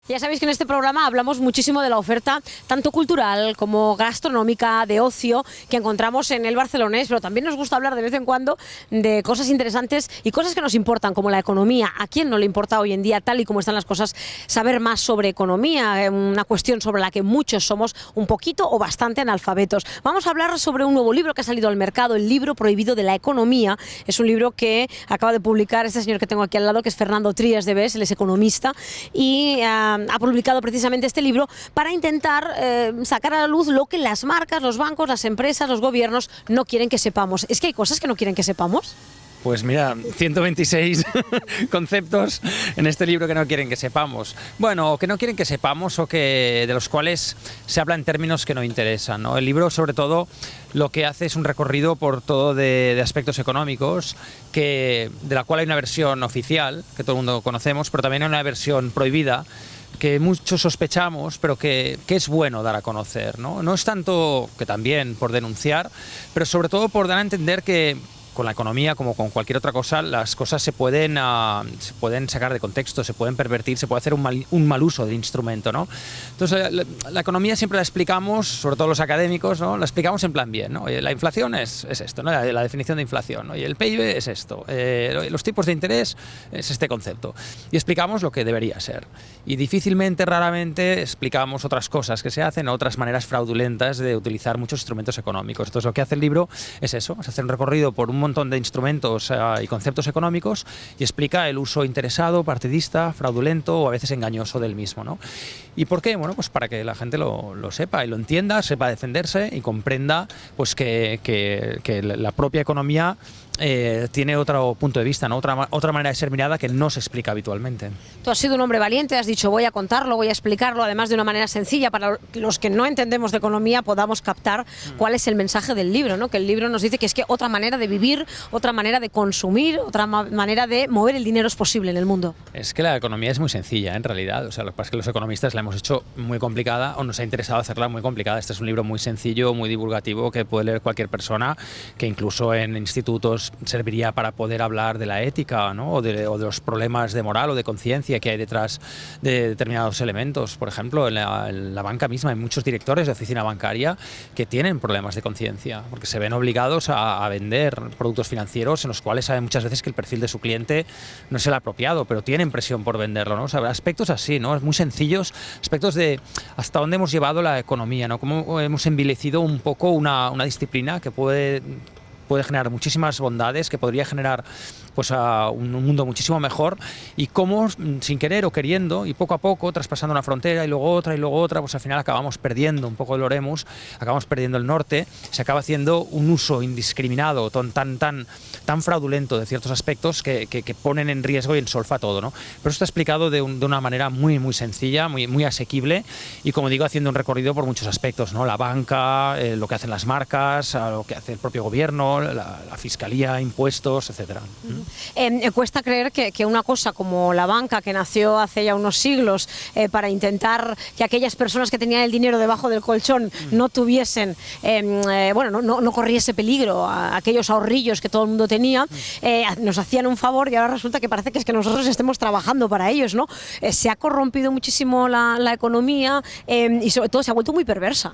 Ya sabéis que en este programa hablamos muchísimo de la oferta tanto cultural como gastronómica, de ocio, que encontramos en el barcelonés, pero también nos gusta hablar de vez en cuando de cosas interesantes y cosas que nos importan, como la economía. ¿A quién no le importa hoy en día, tal y como están las cosas, saber más sobre economía? Una cuestión sobre la que muchos somos un poquito o bastante analfabetos. Vamos a hablar sobre un nuevo libro que ha salido al mercado, El libro prohibido de la economía. Es un libro que acaba de publicar este señor que tengo aquí al lado, que es Fernando Trías de Bes, él es economista, y ha publicado precisamente este libro para intentar sacar a la luz lo que las marcas, los bancos, las empresas, los gobiernos no quieren que sepamos. ¿Es que hay cosas que no quieren que sepamos? Pues mira, 126 conceptos en este libro que no quieren que sepamos. Bueno, que no quieren que sepamos o que de los cuales se habla en términos que no interesan, ¿no? El libro, sobre todo, lo que hace es un recorrido por todo de aspectos económicos, de la cual hay una versión oficial, que todo el mundo conocemos, pero también hay una versión prohibida, que muchos sospechamos, pero que es bueno dar a conocer, ¿no? No es tanto que también por denunciar, pero sobre todo por dar a entender que con la economía, como con cualquier otra cosa, las cosas se pueden sacar de contexto, se pueden pervertir, se puede hacer un mal uso del instrumento, ¿no? Entonces, la economía siempre la explicamos, sobre todo los académicos, ¿no? La explicamos en plan bien, ¿no? La inflación es esto, ¿no? La definición de inflación, ¿no? Y el PIB es esto, los tipos de interés es este concepto. Y explicamos lo que debería ser. Y difícilmente, raramente, explicamos otras cosas que se hacen, otras maneras fraudulentas de utilizar muchos instrumentos económicos. Entonces, lo que hace el libro es eso, es hacer un recorrido por un montón de instrumentos y conceptos económicos y explica el uso interesado, partidista, fraudulento o a veces engañoso del mismo, ¿no? ¿Y por qué? Bueno, pues para que la gente lo sepa y lo entienda, sepa defenderse y comprenda pues que la propia economía tiene otro punto de vista, ¿no? Otra manera de ser mirada que no se explica habitualmente. Tú has sido un hombre valiente, has dicho voy a contarlo, voy a explicarlo, además de una manera sencilla para los que no entendemos de economía podamos captar cuál es el mensaje del libro, ¿no? Que el libro nos dice que es que otra manera de vivir, otra manera de consumir, otra manera de mover el dinero es posible en el mundo. Es que la economía es muy sencilla, en realidad. O sea, lo que pasa es que los economistas la hemos hecho muy complicada o nos ha interesado hacerla muy complicada. Este es un libro muy sencillo, muy divulgativo, que puede leer cualquier persona, que incluso en institutos serviría para poder hablar de la ética, ¿no? o de los problemas de moral o de conciencia que hay detrás de determinados elementos. Por ejemplo, en la banca misma hay muchos directores de oficina bancaria que tienen problemas de conciencia, porque se ven obligados a vender productos financieros en los cuales saben muchas veces que el perfil de su cliente no es el apropiado, pero tienen presión por venderlo, ¿no? O sea, aspectos así, ¿no? Muy sencillos, aspectos de hasta dónde hemos llevado la economía, ¿no? Cómo hemos envilecido un poco una disciplina que puede generar muchísimas bondades, que podría generar pues un mundo muchísimo mejor, y cómo sin querer o queriendo y poco a poco traspasando una frontera y luego otra, pues al final acabamos perdiendo un poco el oremus, acabamos perdiendo el norte, se acaba haciendo un uso indiscriminado tan fraudulento de ciertos aspectos que ponen en riesgo y en solfa todo, ¿no? Pero eso está explicado de una manera muy sencilla, muy asequible, y como digo, haciendo un recorrido por muchos aspectos, ¿no? La banca, lo que hacen las marcas, lo que hace el propio gobierno, la fiscalía, impuestos, etcétera. Cuesta creer que una cosa como la banca, que nació hace ya unos siglos para intentar que aquellas personas que tenían el dinero debajo del colchón no tuviesen, no corriese peligro a aquellos ahorrillos que todo el mundo tenía, nos hacían un favor, y ahora resulta que parece que es que nosotros estemos trabajando para ellos, ¿no? Se ha corrompido muchísimo la economía y sobre todo se ha vuelto muy perversa.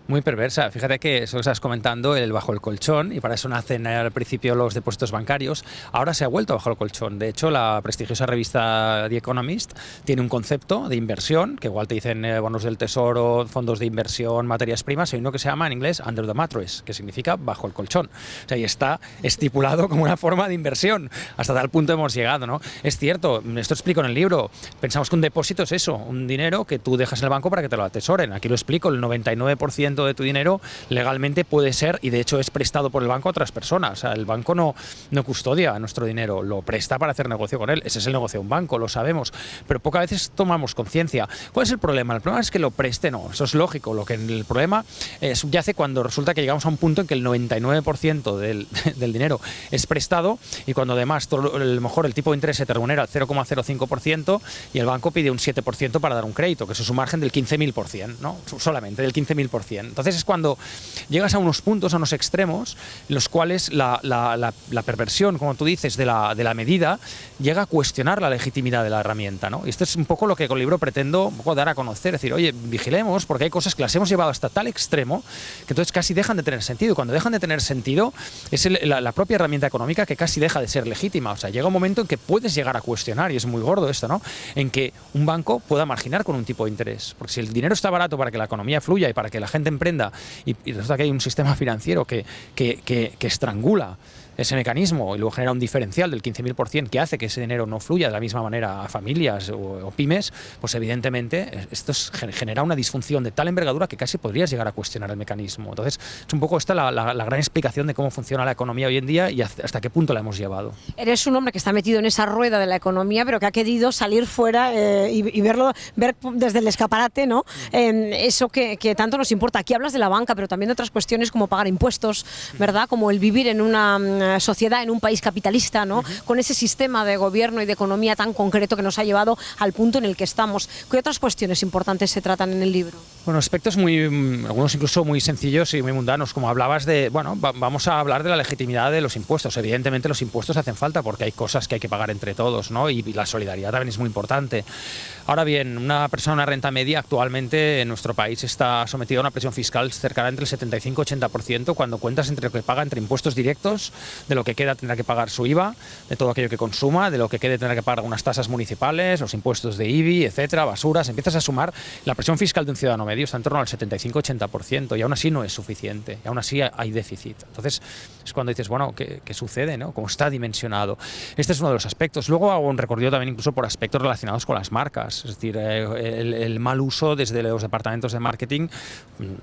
Muy perversa. Fíjate que eso que estás comentando, el bajo el colchón, y para eso nacen al principio los depósitos bancarios, ahora se ha vuelto bajo el colchón. De hecho, la prestigiosa revista The Economist tiene un concepto de inversión, que igual te dicen bonos del tesoro, fondos de inversión, materias primas, hay uno que se llama en inglés under the mattress, que significa bajo el colchón. O sea, y está estipulado como una forma de inversión. Hasta tal punto hemos llegado, ¿no? Es cierto, esto explico en el libro, pensamos que un depósito es eso, un dinero que tú dejas en el banco para que te lo atesoren. Aquí lo explico, el 99% de tu dinero legalmente puede ser, y de hecho es prestado por el banco a otras personas. O sea, el banco no custodia nuestro dinero, lo presta para hacer negocio con él. Ese es el negocio de un banco, lo sabemos, pero pocas veces tomamos conciencia. ¿Cuál es el problema? El problema es que lo preste, no, eso es lógico. El problema subyace cuando resulta que llegamos a un punto en que el 99% del dinero es prestado, y cuando además a lo mejor el tipo de interés se te remunera al 0,05% y el banco pide un 7% para dar un crédito, que eso es un margen del 15.000%, ¿no? Solamente del 15.000%. Entonces es cuando llegas a unos puntos, a unos extremos, en los cuales la perversión, como tú dices, límites de la medida, llega a cuestionar la legitimidad de la herramienta, ¿no? Y esto es un poco lo que con el libro pretendo un poco dar a conocer, es decir, oye, vigilemos, porque hay cosas que las hemos llevado hasta tal extremo que entonces casi dejan de tener sentido. Y cuando dejan de tener sentido, es la propia herramienta económica que casi deja de ser legítima. O sea, llega un momento en que puedes llegar a cuestionar, y es muy gordo esto, ¿no? En que un banco pueda marginar con un tipo de interés. Porque si el dinero está barato para que la economía fluya y para que la gente emprenda, y resulta que hay un sistema financiero que estrangula ese mecanismo y luego genera un diferencial del 15.000% que hace que ese dinero no fluya de la misma manera a familias o pymes, pues evidentemente esto genera una disfunción de tal envergadura que casi podrías llegar a cuestionar el mecanismo. Entonces es un poco esta la gran explicación de cómo funciona la economía hoy en día y hasta qué punto la hemos llevado. Eres un hombre que está metido en esa rueda de la economía, pero que ha querido salir fuera y ver desde el escaparate, ¿no? Eso que tanto nos importa. Aquí hablas de la banca, pero también de otras cuestiones como pagar impuestos, ¿verdad? Como el vivir en una sociedad, en un país capitalista, ¿no? Con ese sistema de gobierno y de economía tan concreto que nos ha llevado al punto en el que estamos. ¿Qué otras cuestiones importantes se tratan en el libro? Bueno, aspectos algunos incluso muy sencillos y muy mundanos, como hablabas de, bueno, vamos a hablar de la legitimidad de los impuestos. Evidentemente los impuestos hacen falta porque hay cosas que hay que pagar entre todos, ¿no? Y la solidaridad también es muy importante. Ahora bien, una persona de una renta media actualmente en nuestro país está sometida a una presión fiscal cercana entre el 75-80% cuando cuentas entre lo que paga entre impuestos directos, de lo que queda tendrá que pagar su IVA, de todo aquello que consuma, de lo que quede tendrá que pagar algunas tasas municipales, los impuestos de IBI, etcétera, basuras. Empiezas a sumar, la presión fiscal de un ciudadano medio está en torno al 75-80% y aún así no es suficiente, y aún así hay déficit. Entonces es cuando dices, bueno, ¿qué sucede, ¿no? ¿Cómo está dimensionado? Este es uno de los aspectos. Luego hago un recorrido también incluso por aspectos relacionados con las marcas, es decir, el mal uso desde los departamentos de marketing,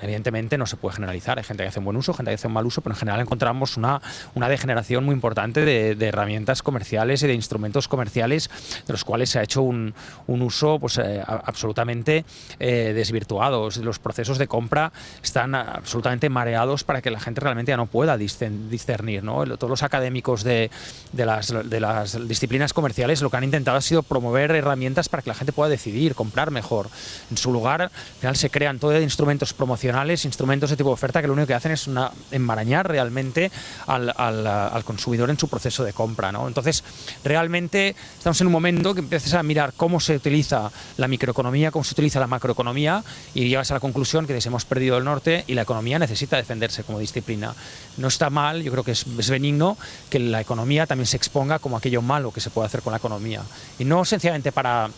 evidentemente no se puede generalizar. Hay gente que hace un buen uso, gente que hace un mal uso, pero en general encontramos una degeneración muy importante de herramientas comerciales y de instrumentos comerciales de los cuales se ha hecho un uso pues, absolutamente desvirtuado. Los procesos de compra están absolutamente mareados para que la gente realmente ya no pueda discernir, ¿no? Todos los académicos de las disciplinas comerciales lo que han intentado ha sido promover herramientas para que la gente pueda decidir, comprar mejor. En su lugar, al final se crean todo de instrumentos promocionales, instrumentos de tipo de oferta que lo único que hacen es enmarañar realmente al consumidor en su proceso de compra, ¿no? Entonces, realmente estamos en un momento que empiezas a mirar cómo se utiliza la microeconomía, cómo se utiliza la macroeconomía y llegas a la conclusión que hemos perdido el norte y la economía necesita defenderse como disciplina. No está mal, yo creo que es benigno que la economía también se exponga como aquello malo que se puede hacer con la economía y no sencillamente para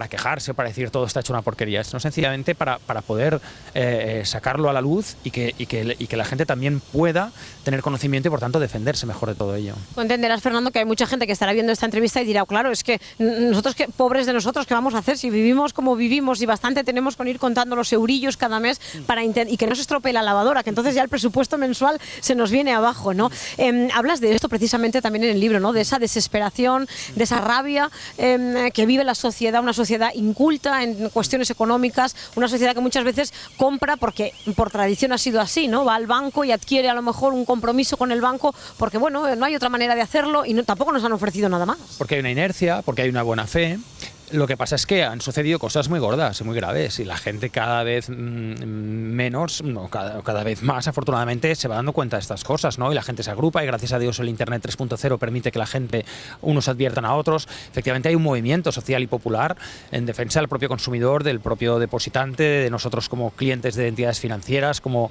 quejarse o para decir todo está hecho una porquería, sino sencillamente para poder sacarlo a la luz y que la gente también pueda tener conocimiento y por tanto defenderse mejor de todo ello. Tú entenderás, Fernando, que hay mucha gente que estará viendo esta entrevista y dirá, claro, es que nosotros, pobres de nosotros, ¿qué vamos a hacer si vivimos como vivimos y bastante tenemos con ir contando los eurillos cada mes y que no se estropee la lavadora, que entonces ya el presupuesto mensual se nos viene abajo, ¿no? Hablas de esto precisamente también en el libro, ¿no? De esa desesperación, de esa rabia que vive la sociedad, una sociedad inculta en cuestiones económicas, una sociedad que muchas veces compra porque por tradición ha sido así, ¿no? Va al banco y adquiere a lo mejor un compromiso con el banco porque, bueno, no hay otra manera de hacerlo y tampoco nos han ofrecido nada más. Porque hay una inercia, porque hay una buena fe. Lo que pasa es que han sucedido cosas muy gordas y muy graves y la gente cada vez menos, no, cada vez más afortunadamente se va dando cuenta de estas cosas, ¿no? Y la gente se agrupa y gracias a Dios el Internet 3.0 permite que la gente, unos adviertan a otros. Efectivamente hay un movimiento social y popular en defensa del propio consumidor, del propio depositante, de nosotros como clientes de entidades financieras, como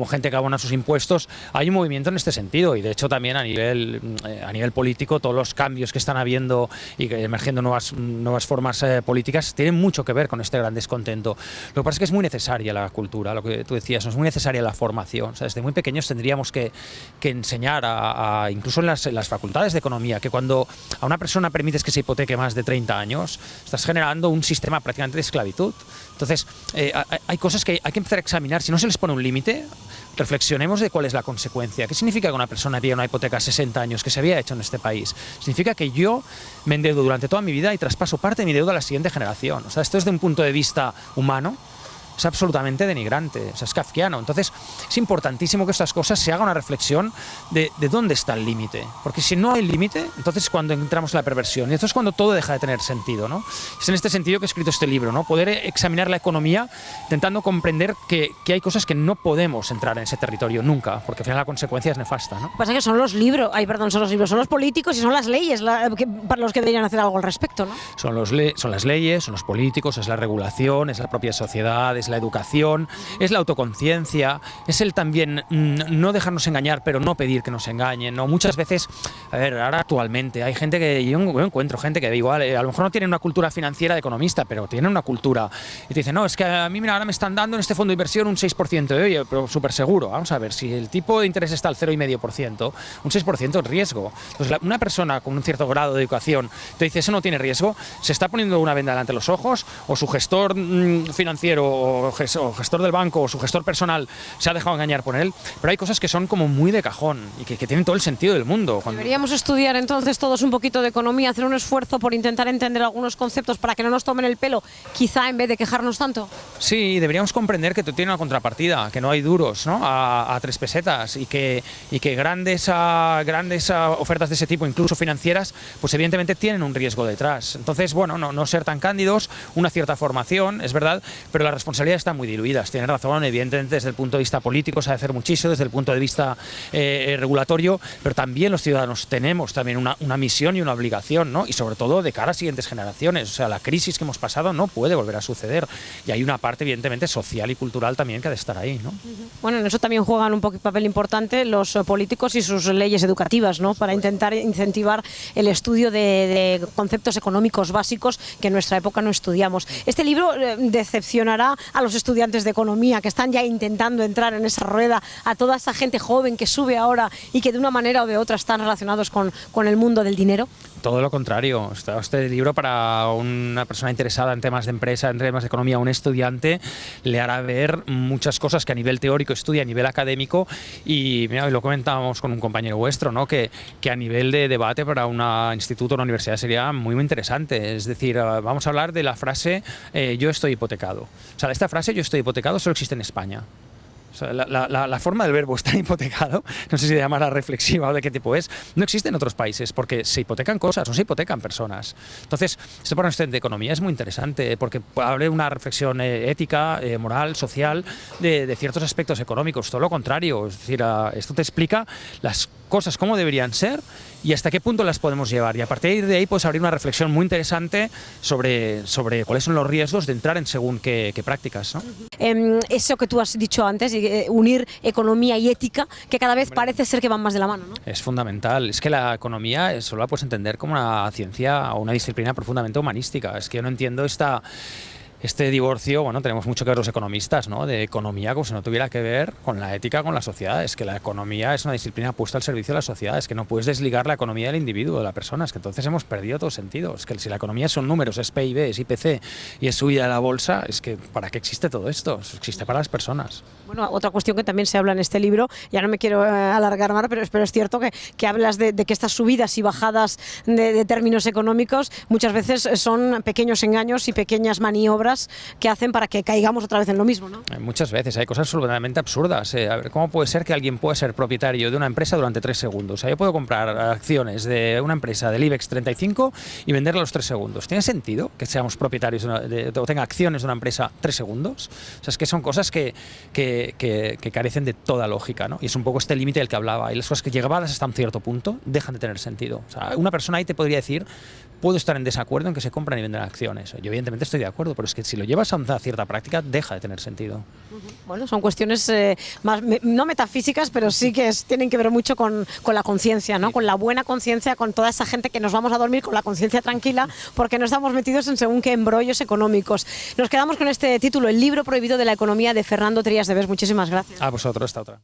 gente que abona sus impuestos. Hay un movimiento en este sentido y de hecho también a nivel político todos los cambios que están habiendo y emergiendo nuevas formas políticas tienen mucho que ver con este gran descontento. Lo que pasa es que es muy necesaria la cultura, lo que tú decías, es muy necesaria la formación. O sea, desde muy pequeños tendríamos que enseñar incluso en las facultades de economía, que cuando a una persona permites que se hipoteque más de 30 años, estás generando un sistema prácticamente de esclavitud. Entonces, hay cosas que hay que empezar a examinar. Si no se les pone un límite, reflexionemos de cuál es la consecuencia. ¿Qué significa que una persona pida una hipoteca a 60 años que se había hecho en este país? Significa que yo me endeudo durante toda mi vida y traspaso parte de mi deuda a la siguiente generación. O sea, esto es de un punto de vista humano es absolutamente denigrante, o sea, es kafkiano. Entonces es importantísimo que estas cosas se haga una reflexión de dónde está el límite, porque si no hay límite, entonces es cuando entramos en la perversión, y esto es cuando todo deja de tener sentido, ¿no? Es en este sentido que he escrito este libro, ¿no? Poder examinar la economía intentando comprender que hay cosas que no podemos entrar en ese territorio nunca, porque al final la consecuencia es nefasta, ¿no? Lo que pasa es que son los libros, son los políticos y son las leyes para los que deberían hacer algo al respecto, ¿no? Son las leyes, son los políticos, es la regulación, es la propia sociedad, es la educación, es la autoconciencia, es el también no dejarnos engañar, pero no pedir que nos engañen, ¿no? Muchas veces, a ver, ahora actualmente hay gente yo encuentro gente que igual, a lo mejor no tienen una cultura financiera de economista, pero tienen una cultura, y te dicen, no, es que a mí, mira, ahora me están dando en este fondo de inversión un 6%, oye, pero súper seguro, vamos a ver, si el tipo de interés está al 0,5%, un 6% es riesgo. Entonces, una persona con un cierto grado de educación te dice, eso no tiene riesgo, se está poniendo una venda delante de los ojos, o su gestor financiero, o gestor del banco, o su gestor personal se ha dejado engañar por él, pero hay cosas que son como muy de cajón y que tienen todo el sentido del mundo. Deberíamos estudiar entonces todos un poquito de economía, hacer un esfuerzo por intentar entender algunos conceptos para que no nos tomen el pelo, quizá en vez de quejarnos tanto. Sí, deberíamos comprender que tiene una contrapartida, que no hay duros, ¿no? a 3 pesetas y que grandes ofertas de ese tipo, incluso financieras, pues evidentemente tienen un riesgo detrás. Entonces, bueno, no ser tan cándidos, una cierta formación, es verdad, pero las responsabilidades están muy diluidas. Tienes razón, evidentemente desde el punto de vista político se ha de hacer muchísimo, desde el punto de vista regulatorio, pero también los ciudadanos tenemos también una misión y una obligación, ¿no? Y sobre todo de cara a siguientes generaciones. O sea, la crisis que hemos pasado no puede volver a suceder. Y hay una parte, evidentemente, social y cultural también que ha de estar ahí, ¿no? Bueno, en eso también juegan un papel importante los políticos y sus leyes educativas, ¿no? Para intentar incentivar el estudio de conceptos económicos básicos que en nuestra época no estudiamos. Este libro decepcionará a los estudiantes de economía que están ya intentando entrar en esa rueda, a toda esa gente joven que sube ahora y que de una manera o de otra están relacionados con el mundo del dinero. Todo lo contrario. Este libro para una persona interesada en temas de empresa, en temas de economía, un estudiante, le hará ver muchas cosas que a nivel teórico estudia, a nivel académico, y mira, lo comentábamos con un compañero vuestro, ¿no? que a nivel de debate para un instituto o una universidad sería muy, muy interesante. Es decir, vamos a hablar de la frase yo estoy hipotecado. O sea, esta frase yo estoy hipotecado solo existe en España. O sea, la forma del verbo estar hipotecado, no sé si se llamará reflexiva o de qué tipo es, no existe en otros países porque se hipotecan cosas, no se hipotecan personas. Entonces, esto para un estudiante de economía es muy interesante porque abre una reflexión ética, moral, social de ciertos aspectos económicos. Todo lo contrario, es decir, esto te explica las cosas cómo deberían ser y hasta qué punto las podemos llevar. Y a partir de ahí puedes abrir una reflexión muy interesante sobre cuáles son los riesgos de entrar en según qué prácticas, ¿no? Eso que tú has dicho antes, unir economía y ética, que cada vez parece ser que van más de la mano, ¿no? Es fundamental. Es que la economía solo la puedes entender como una ciencia o una disciplina profundamente humanística. Es que yo no entiendo este divorcio. Bueno, tenemos mucho que ver los economistas, ¿no? De economía como si no tuviera que ver con la ética, con la sociedad. Es que la economía es una disciplina puesta al servicio de la sociedad. Es que no puedes desligar la economía del individuo, de la persona. Es que entonces hemos perdido todo sentido. Es que si la economía son números, es PIB, es IPC y es subida de la bolsa, es que ¿para qué existe todo esto? Existe para las personas. Bueno, otra cuestión que también se habla en este libro, ya no me quiero alargar más, pero es cierto que hablas de que estas subidas y bajadas de términos económicos muchas veces son pequeños engaños y pequeñas maniobras que hacen para que caigamos otra vez en lo mismo, ¿no? Muchas veces hay cosas absolutamente absurdas. A ver, ¿cómo puede ser que alguien pueda ser propietario de una empresa durante 3 segundos? O sea, yo puedo comprar acciones de una empresa del IBEX 35 y venderla a los 3 segundos. ¿Tiene sentido que seamos propietarios o tenga acciones de una empresa 3 segundos? O sea, es que son cosas que carecen de toda lógica, ¿no? Y es un poco este límite del que hablaba. Y las cosas que llegadas hasta un cierto punto dejan de tener sentido. O sea, una persona ahí te podría decir, puedo estar en desacuerdo en que se compran y venden acciones. Yo evidentemente estoy de acuerdo, pero es que si lo llevas a una cierta práctica, deja de tener sentido. Bueno, son cuestiones más, no metafísicas, pero sí que tienen que ver mucho con la conciencia, ¿no? Con la buena conciencia, con toda esa gente que nos vamos a dormir con la conciencia tranquila porque no estamos metidos en según qué embrollos económicos. Nos quedamos con este título, El libro prohibido de la economía, de Fernando Trías de Bes. Muchísimas gracias. A vosotros, esta otra.